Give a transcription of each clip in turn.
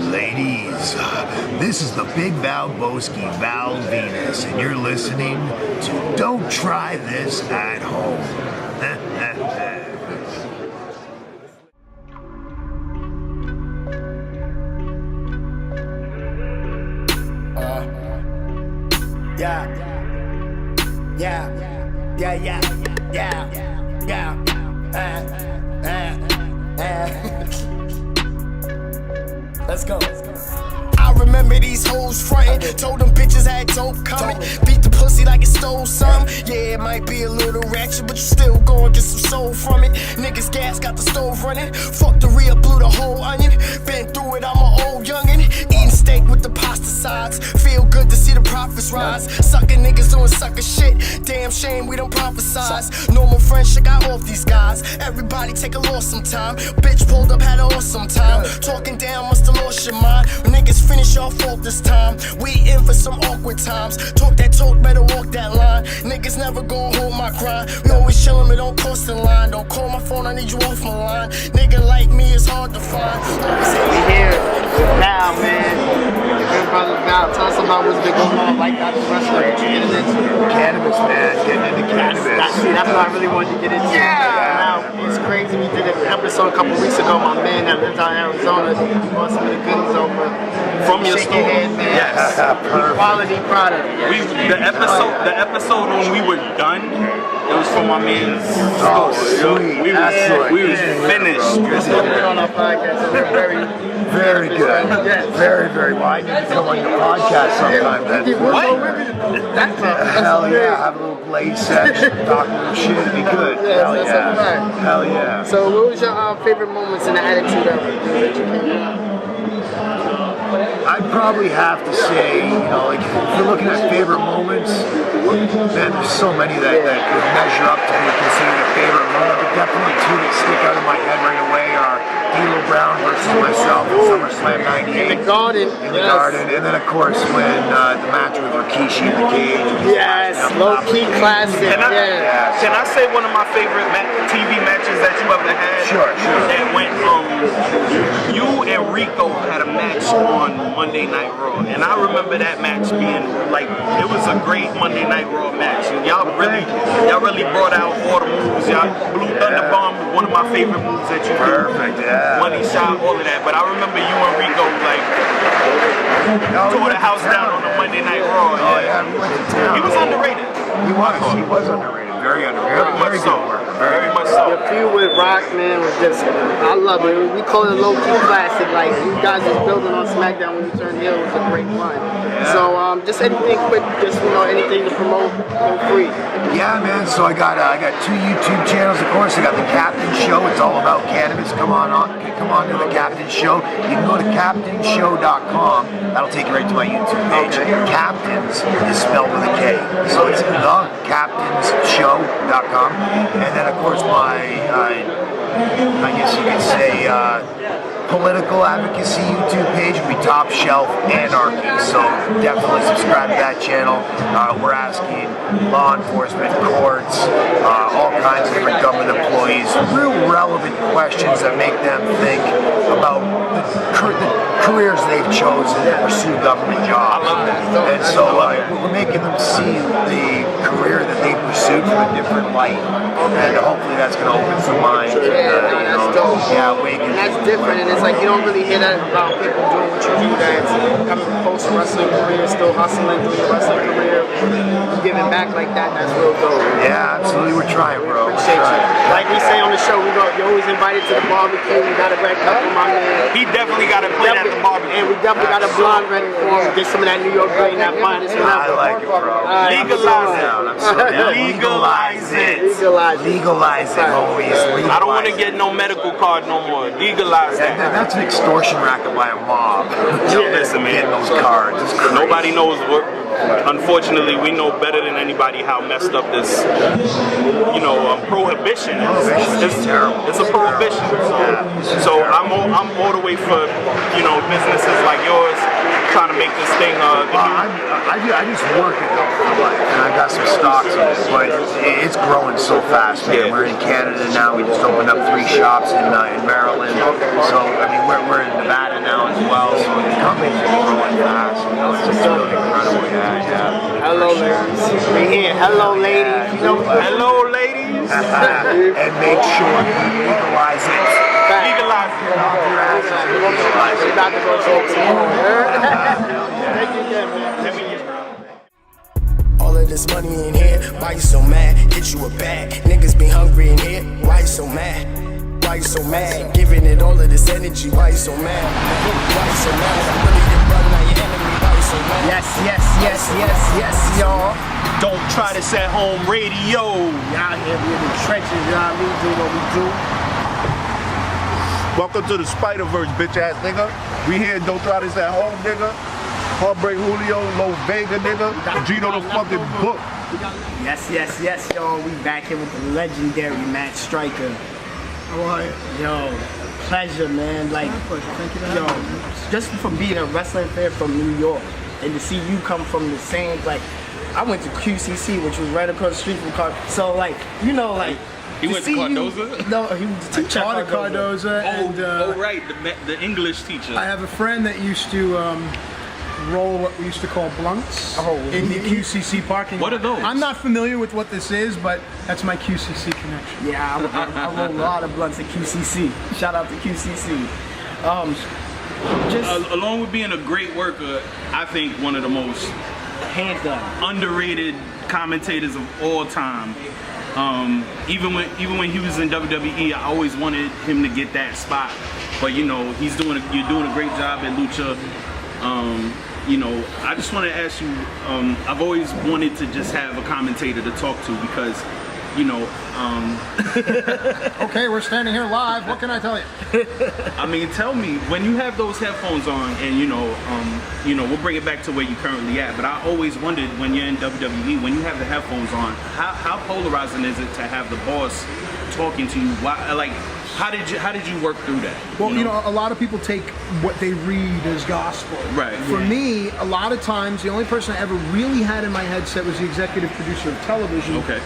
Ladies, this is the Big Val Val Venis, and you're listening to Don't Try This at Home. Let's go. I remember these hoes frontin', told them bitches had dope coming. Beat the pussy like it stole some. Yeah, it might be a little ratchet, but you still gon' get some soul from it. Niggas gas got the stove running. Fuck the real, blew the whole onion. Been through it, I'm an old youngin'. Eating steak with the pasta sides. Feel good to see the profits rise. Suckin' niggas doing sucker shit. Damn shame we don't prophesize. Normal friendship got off these guys. Everybody take a loss sometime. Bitch pulled up, had an awesome time. Talking down, musta lost your mind. When niggas finish your fault this time. We in for some awkward times. Talk that talk, better walk that line. Niggas never gon' hold my grind. We always chillin', but don't cross the line. Don't call my phone, I need you off my line. Nigga like me is hard to find. We here with Val, man. The good brother Val. Tell us about what's been going on like that wrestler that you getting into. Cannabis, man. Getting into cannabis. That's what I really wanted to get into. Now, it's crazy. We did an episode a couple weeks ago. My man that lives out in Arizona, he brought some of the goodies over from your Shake store. Your head, man. Yes. Quality product. The episode when we were done, it was from my man's store. Sweet. We was finished. On our podcast, so we're Very good. Very, very well. I need to come on your podcast sometime then. Hell yeah, have a little blaze sesh, talk a little shit, it'd be good. Hell yeah. Hell yeah. So what was your favorite moments in the Attitude Era that you came in? I'd probably have to say, like, if you're looking at favorite moments, man, there's so many that could measure up to be considered a favorite moment, but definitely two that stick out of my head right away are D'Lo Brown versus myself in SummerSlam '98. In the Garden. In the Garden, and then of course when the match with Rikishi in the cage. Yes, low-key classic. Can I say one of my favorite TV matches that you ever had? Sure. That went you and Rico had a match on Monday Night Raw, and I remember that match being like, it was a great Monday Night Raw match. And y'all really brought out all the moves. Y'all Blue Thunder Bomb, one of my favorite moves that you did. Perfect, yeah. Money shot, all of that. But I remember you and Rico like tore the house down on a Monday Night Raw. Oh yeah, we went to town. He was underrated. He was underrated. Very underrated. Very so. good work. Very much so. Your feud with Rock, man, was just, I love it. We call it a low-key classic. Like, you guys was building on SmackDown when you turned heel. It was a great run. Yeah. So, just anything quick, just, anything to promote, feel free. Yeah, man. So I got two YouTube channels. Of course, I got the Captain Show. It's all about cannabis. Come on to the Captain Show. You can go to CaptainShow.com. That'll take you right to my YouTube page. Okay. Captains is spelled with a K, so it's thecaptainsshow.com. And then, of course, my I guess you could say political advocacy YouTube page would be Top Shelf Anarchy. So definitely subscribe to that channel. We're asking law enforcement, courts, all kinds of different government employees real relevant questions that make them think about the careers they've chosen to pursue government jobs. And so we're making them see the career that they pursued from a different light. And hopefully that's going to open some minds. That's dope. Yeah, awaken. And that's different, and it's like you don't really hear that about people doing what you do, that's coming from post-wrestling career, still hustling, doing your wrestling career, giving back like that, that's real dope. Yeah, absolutely, we're trying, bro. Appreciate you. Like we say on the show, you're always invited to the barbecue, we got a red cup for my man. He definitely got to play at the barbecue. And we definitely got a blonde ready for him, get some of that New York green, that finest. I like it, bro. Legalize it. Legalize it. Legalize it, homies. I don't want to get no medical card no more. Legalize that. That's an extortion racket by a mob. Listen, man. Getting those cards. Nobody knows what. Unfortunately, we know better than anybody how messed up this, prohibition is. It's terrible. It's a prohibition. So I'm all the way for, businesses like yours trying to make this thing. I just work it though, and I got some stocks in it, but it's growing so fast, man. Yeah. We're in Canada now. We just opened up 3 shops in Maryland. So I mean, we're in Nevada now as well. So company's growing fast. It's just really incredible. Yeah. Hello, ladies. We here. Hello, ladies. You know, Hello, ladies. And make sure you legalize it. Legalize it. we're about to go talk some more. Thank you again, man. All of this money in here, why you so mad? Get you a bag. Niggas be hungry in here, why you so mad? Why you so mad? Giving it all of this energy, why you so mad? Why you so mad? I'm really your brother, not your enemy, why you so mad? Yes, y'all. Don't try this at home radio. We out here, we in the trenches, you know what I mean? Do what we do. Welcome to the Spider-Verse, bitch ass nigga. We here, don't try this at home, nigga. Heartbreak Julio, Low Vega, nigga. Gino the fucking book. Yes, y'all. We back here with the legendary Matt Striker. How are you? Yo, pleasure, man. Like, Thank you. yo, just from being a wrestling fan from New York and to see you come from the same, like, I went to QCC, which was right across the street from Cardozo. So, like, you know, like, He went to Cardozo? No, he was a teacher Taught at Cardozo, and right, the English teacher. I have a friend that used to roll what we used to call blunts in the QCC parking lot. What are those? I'm not familiar with what this is, but that's my QCC connection. Yeah, I roll a lot of blunts at QCC. Shout out to QCC. Along with being a great worker, I think one of the most Hand done. underrated commentators of all time. Even when he was in WWE, I always wanted him to get that spot. But you know, you're doing a great job at Lucha. You know, I just want to ask you. I've always wanted to just have a commentator to talk to because, you know. Okay, we're standing here live. What can I tell you? I mean, tell me when you have those headphones on, and you know, we'll bring it back to where you're currently at. But I always wondered when you're in WWE, when you have the headphones on, how polarizing is it to have the boss talking to you? Why, like, how did you work through that? Well, you know, a lot of people take what they read as gospel. Right. For me, a lot of times, the only person I ever really had in my headset was the executive producer of television. Okay.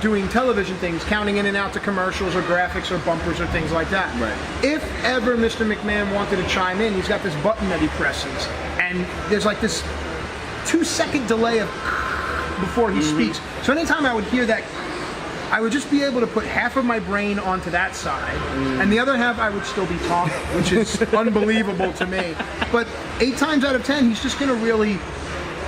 Doing television things, counting in and out to commercials or graphics or bumpers or things like that. Right. If ever Mr. McMahon wanted to chime in, he's got this button that he presses, and there's like this 2-second delay of before he speaks. So anytime I would hear that, I would just be able to put half of my brain onto that side, and the other half I would still be talking, which is unbelievable to me. But 8 times out of 10, he's just going to really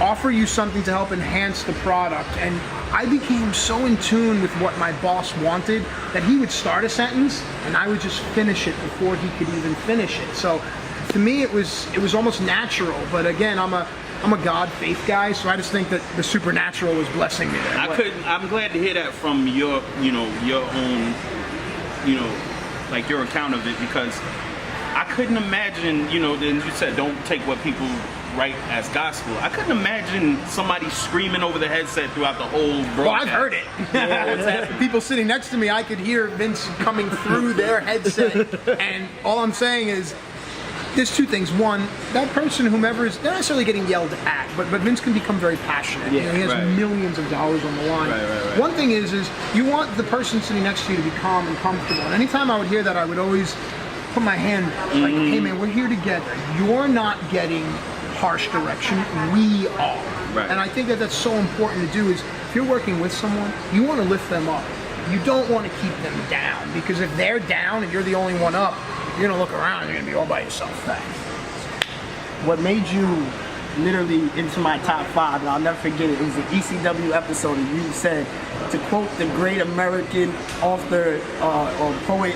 offer you something to help enhance the product. And I became so in tune with what my boss wanted that he would start a sentence, and I would just finish it before he could even finish it. So to me, it was almost natural. But again, I'm a God faith guy, so I just think that the supernatural was blessing me there. I'm glad to hear that from your own, like your account of it, because I couldn't imagine, then you said don't take what people write as gospel. I couldn't imagine somebody screaming over the headset throughout the whole broadcast. Well, I've heard it. Yeah, people sitting next to me, I could hear Vince coming through their headset, and all I'm saying is, there's 2 things. One, that person, whomever is, they're not necessarily getting yelled at, but Vince can become very passionate. Yeah, he has right. millions of dollars on the line. Right. One thing is you want the person sitting next to you to be calm and comfortable. And anytime I would hear that, I would always put my hand like, hey man, we're here together. You're not getting harsh direction. We are. Right. And I think that that's so important to do is, if you're working with someone, you want to lift them up. You don't want to keep them down, because if they're down and you're the only one up, you're going to look around and you're going to be all by yourself. What made you literally into my top 5, and I'll never forget it was an ECW episode, and you said, to quote the great American author or poet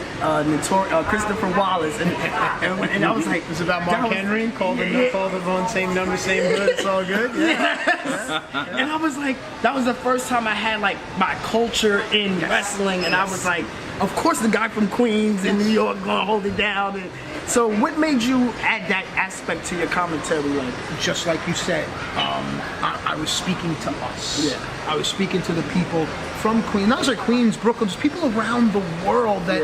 Christopher Wallace, and I was like, It's about Mark Henry, call the phone, same number, same hood, it's all good. Yes. And I was like, that was the first time I had like my culture in wrestling, and I was like, of course the guy from Queens in New York gonna hold it down. And so what made you add that aspect to your commentary? Like, Just like you said, I was speaking to us. Yeah. I was speaking to the people from Queens, not just Queens, Brooklyn, just people around the world that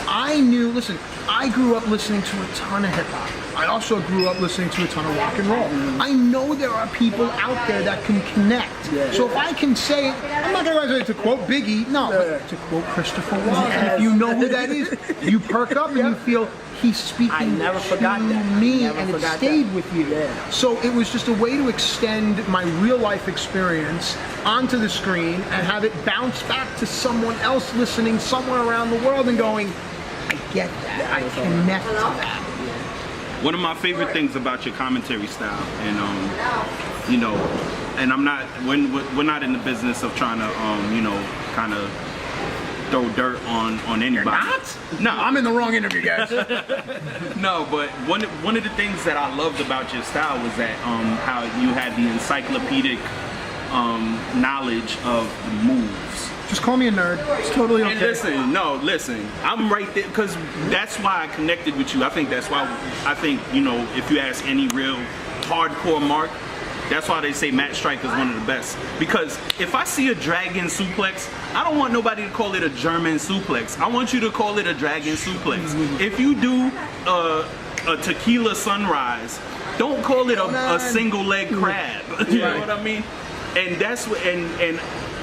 I knew. Listen, I I grew up listening to a ton of hip hop. I also grew up listening to a ton of rock and roll. I know there are people out there that can connect. So if I can say, I'm not going to quote Biggie, no, but to quote Christopher Walken, and if you know who that is, you perk up and you feel he's speaking to me, and it stayed with you. So it was just a way to extend my real life experience onto the screen and have it bounce back to someone else listening somewhere around the world and going, I get that, I connect to that. One of my favorite things about your commentary style, and you know, and we're not in the business of trying to, you know, kind of throw dirt on anybody. You're not? No, I'm in the wrong interview, guys. No, but one of the things that I loved about your style was that how you had the encyclopedic knowledge of the moves. Just call me a nerd. It's totally okay. And listen, I'm right there because that's why I connected with you. I think that's why you know, if you ask any real hardcore mark, that's why they say Matt Striker is one of the best. Because if I see a dragon suplex, I don't want nobody to call it a German suplex. I want you to call it a dragon suplex. If you do a tequila sunrise, don't call it a single leg crab. You know what I mean? And that's what, and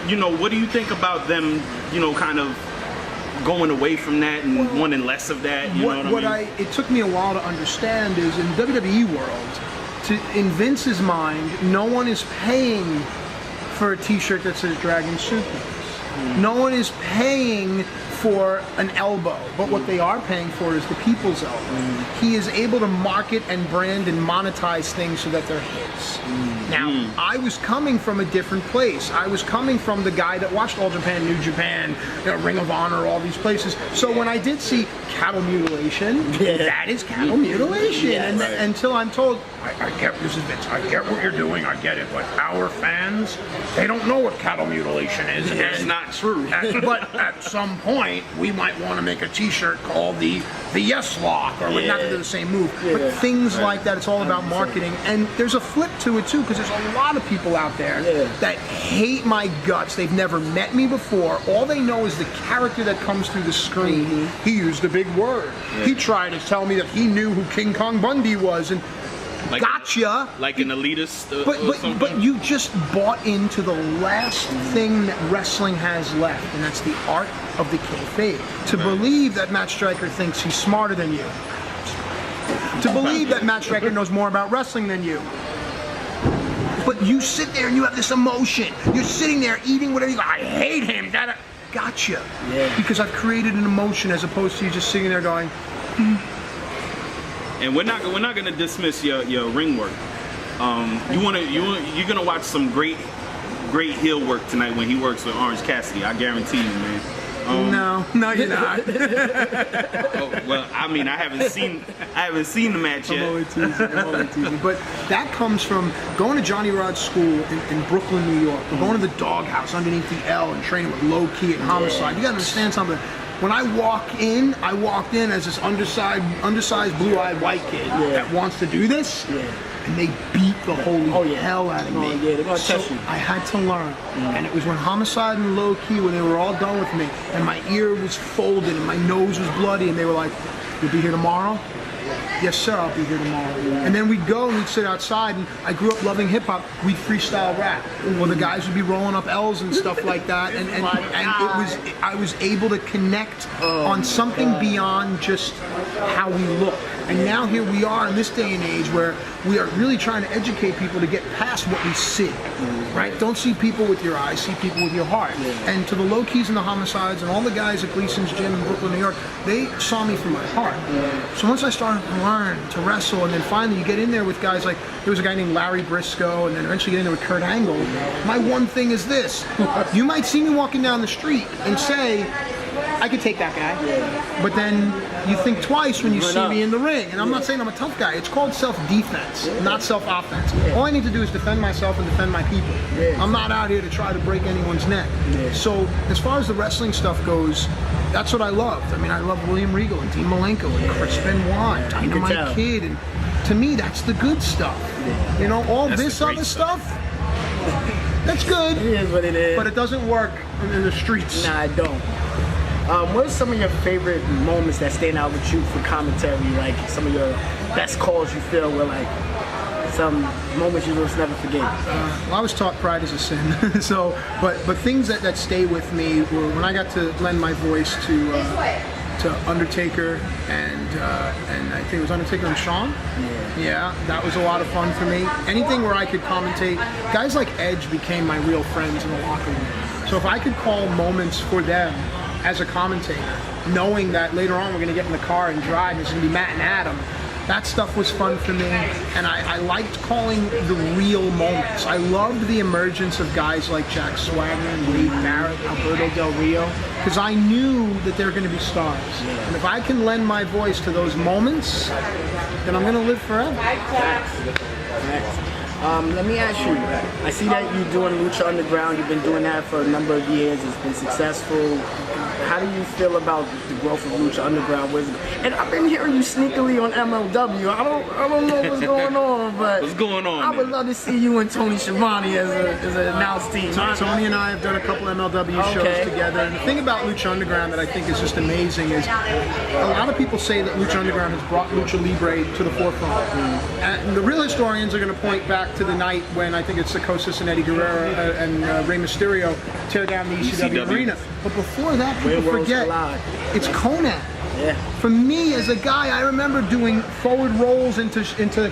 you know, what do you think about them, you know, kind of going away from that and wanting less of that? You know what I mean? It took me a while to understand is in WWE world, in Vince's mind, no one is paying for a t-shirt that says Dragon Suplex. No one is paying for an elbow, but what they are paying for is the people's elbow. He is able to market and brand and monetize things so that they're his. Now, I was coming from a different place. I was coming from the guy that watched All Japan, New Japan, you know, Ring of Honor, all these places. So when I did see cattle mutilation, that is cattle mutilation. And until I'm told, I get this is Vince, I get what you're doing, I get it, but our fans, they don't know what cattle mutilation is. It's not true. But at some point, we might want to make a t-shirt called the Yes Lock, or not to do the same move, but things like that. It's all about marketing. And there's a flip to it too, because there's a lot of people out there that hate my guts. They've never met me before. All they know is the character that comes through the screen. He used a big word. He tried to tell me that he knew who King Kong Bundy was, and like gotcha. Like an elitist but you just bought into the last thing that wrestling has left, and that's the art of the kayfabe. To believe that Matt Striker thinks he's smarter than you. To believe that Matt Striker knows more about wrestling than you. But you sit there and you have this emotion. You're sitting there eating whatever you go, I hate him. Gotcha. Because I've created an emotion as opposed to you just sitting there going, And we're not gonna dismiss your ring work. You're gonna watch some great heel work tonight when he works with Orange Cassidy. I guarantee you, man. No, you're not. Well, I mean, I haven't seen the match yet. I'm only teasing. But that comes from going to Johnny Rod's school in Brooklyn, New York. Or going to the doghouse underneath the L and training with Low Key and Homicide. You gotta understand something. When I walked in as this undersized blue-eyed white kid that wants to do this, and they beat the holy hell out of me. They're gonna so test you. I had to learn. And it was when Homicide and Low Key, when they were all done with me, and my ear was folded and my nose was bloody, and they were like, "You'll be here tomorrow?" "Yes, sir, I'll be here tomorrow." And then we'd go and we'd sit outside, and I grew up loving hip hop. We'd freestyle rap. Well, the guys would be rolling up L's and stuff like that, and I was able to connect on something beyond just how we look. And now here we are in this day and age where we are really trying to educate people to get past what we see, right? Don't see people with your eyes, see people with your heart. And to the Low Keys and the Homicides and all the guys at Gleason's Gym in Brooklyn, New York, they saw me from my heart. So once I started to learn to wrestle, and then finally you get in there with guys like, there was a guy named Larry Briscoe, and then eventually get in there with Kurt Angle. My one thing is this: you might see me walking down the street and say, I could take that guy, but then you think twice when you see me in the ring. And I'm not saying I'm a tough guy. It's called self-defense, not self-offense. All I need to do is defend myself and defend my people. I'm not out here to try to break anyone's neck. So as far as the wrestling stuff goes, that's what I loved. I mean, I love William Regal and Dean Malenko and Chris Benoit and Dynamite Kid. And to me, that's the good stuff. You know, all this other stuff, that's good. It is what it is. But it doesn't work in the streets. Nah, I don't. What are some of your favorite moments that stand out with you for commentary? Like some of your best calls you feel were like some moments you just never forget. Well, I was taught pride is a sin. So, but things that stay with me were when I got to lend my voice to Undertaker and I think it was Undertaker and Shawn. Yeah, that was a lot of fun for me. Anything where I could commentate. Guys like Edge became my real friends in the locker room. So if I could call moments for them as a commentator, knowing that later on we're going to get in the car and drive, and it's going to be Matt and Adam, that stuff was fun for me, and I liked calling the real moments. I loved the emergence of guys like Jack Swagger and Wade Barrett, Alberto Del Rio, because I knew that they're going to be stars. And if I can lend my voice to those moments, then I'm going to live forever. Let me ask you, I see that you're doing Lucha Underground, you've been doing that for a number of years, it's been successful. How do you feel about the growth of Lucha Underground? And I've been hearing you sneakily on MLW. I don't know what's going on, but what's going on? I would love to see you and Tony Schiavone as an announced team. Tony and I have done a couple MLW shows together, and the thing about Lucha Underground that I think is just amazing is a lot of people say that Lucha Underground has brought Lucha Libre to the forefront. And the real historians are going to point back to the night when I think it's Psicosis and Eddie Guerrero and Rey Mysterio tear down the ECW arena. But before that, people forget, it's Conan. Yeah. For me as a guy, I remember doing forward rolls into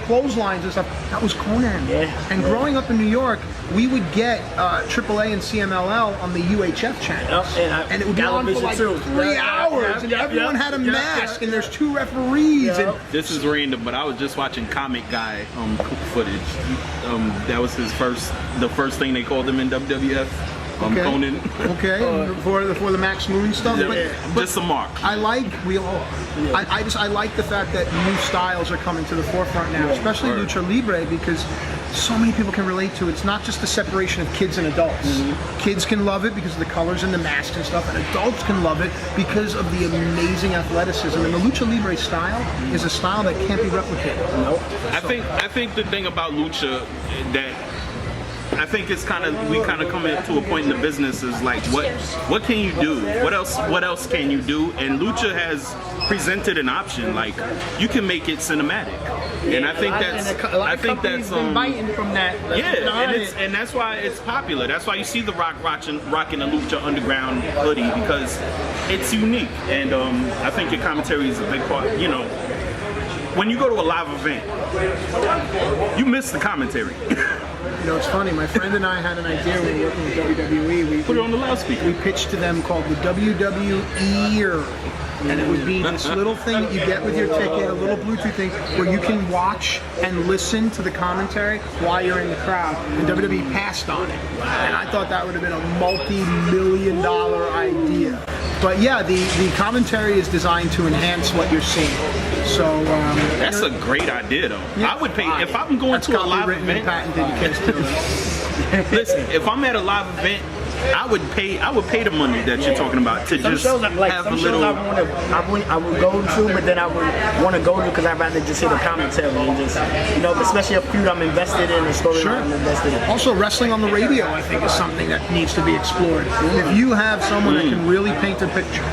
clotheslines and stuff. That was Conan. Yeah. And growing up in New York, we would get AAA and CMLL on the UHF channels. And it would be on for like 3 hours, and everyone had a mask, and there's 2 referees. And this is random, but I was just watching Comic Guy footage. That was the first thing they called him in WWF. Conan. Okay, before the Max Moon stuff. But just a mark. I like I like the fact that new styles are coming to the forefront now, especially Lucha Libre, because so many people can relate to it. It's not just the separation of kids and adults. Kids can love it because of the colors and the masks and stuff, and adults can love it because of the amazing athleticism. And the Lucha Libre style is a style that can't be replicated. I think the thing about Lucha that I think it's we kind of come to a point in the business is like what can you do? What else can you do? And Lucha has presented an option, like you can make it cinematic, and I think that's been biting from that. And that's why it's popular. That's why you see The Rock rocking a Lucha Underground hoodie, because it's unique, and I think your commentary is a big part. You know, when you go to a live event, you miss the commentary. You know, it's funny, my friend and I had an idea when we were working with WWE. We put it on the loudspeaker. We pitched to them called the WWE, and it would be this little thing that you get with your ticket, a little Bluetooth thing, where you can watch and listen to the commentary while you're in the crowd. And WWE passed on it. And I thought that would have been a multi-million-dollar idea. But yeah, the commentary is designed to enhance what you're seeing. So that's a great idea, though. Yeah. I would pay if I'm going to a live event. Patented, you can't steal it. Listen, if I'm at a live event, I would pay the money that you're talking about to just have a little. I would go to, but then I would want to go to because I'd rather just hear the commentary and just, you know, especially a feud I'm invested in, a story I'm invested in. Also, wrestling on the radio, I think, is something that needs to be explored. If you have someone that can really paint a picture,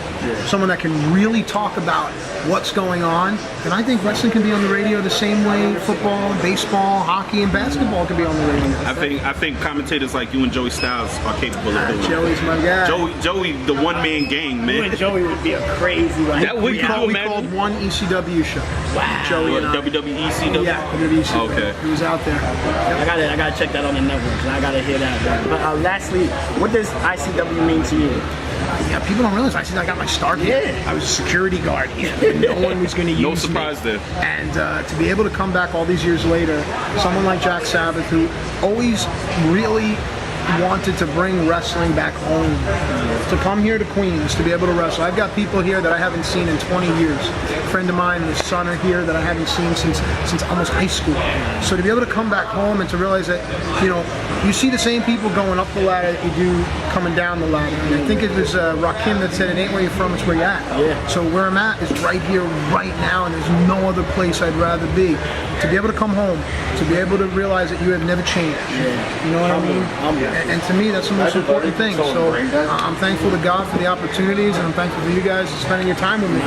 someone that can really talk about what's going on, then I think wrestling can be on the radio the same way football, baseball, hockey, and basketball can be on the radio. I think commentators like you and Joey Styles are capable. Joey's my guy. Joey, the one-man gang, man. You and Joey would be a crazy one. That would we called one ECW show. Wow. Joey and I. WWE ECW? Yeah, WWE. Okay. He was out there. I gotta check that on the network. I gotta hear that. But lastly, what does ICW mean to you? Yeah, people don't realize I got my start here. Yeah. I was a security guard here. No one was going to use me. No surprise there. And to be able to come back all these years later, someone like Jack Sabbath, who always really wanted to bring wrestling back home, to come here to Queens to be able to wrestle. I've got people here that I haven't seen in 20 years. A friend of mine and his son are here that I haven't seen since almost high school. So to be able to come back home and to realize that, you know, you see the same people going up the ladder that you do coming down the ladder. And I think it was Rakim that said, it ain't where you're from, it's where you're at. Yeah. So where I'm at is right here, right now, and there's no other place I'd rather be. To be able to come home, to be able to realize that you have never changed. Yeah. You know what I mean? And to me, that's the most important thing. So I'm thankful to God for the opportunities, and I'm thankful for you guys for spending your time with me.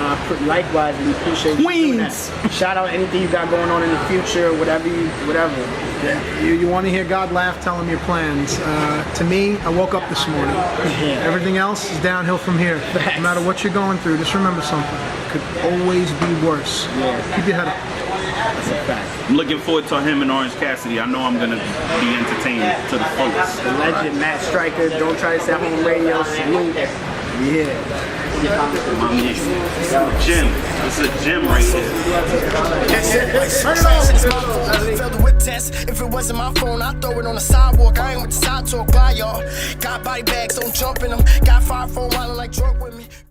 Likewise, we appreciate you doing that. Shout out anything you got going on in the future, whatever. You want to hear God laugh, tell him your plans. To me, I woke up this morning. Everything else is downhill from here. No matter what you're going through, just remember something. It could always be worse. Keep your head up. That's a fact. I'm looking forward to him and Orange Cassidy. I know I'm going to be entertained to the fullest. The legend, Matt Stryker, Don't Try This at Home Radio, salute. Yeah. It's a gym. It's a gym right here. Failed the whip test. If it wasn't my phone, I'd throw it on the sidewalk. I ain't with the side talk. Bye, y'all. Got body bags, don't jump in them. Got 5 for wildin' like drunk with me.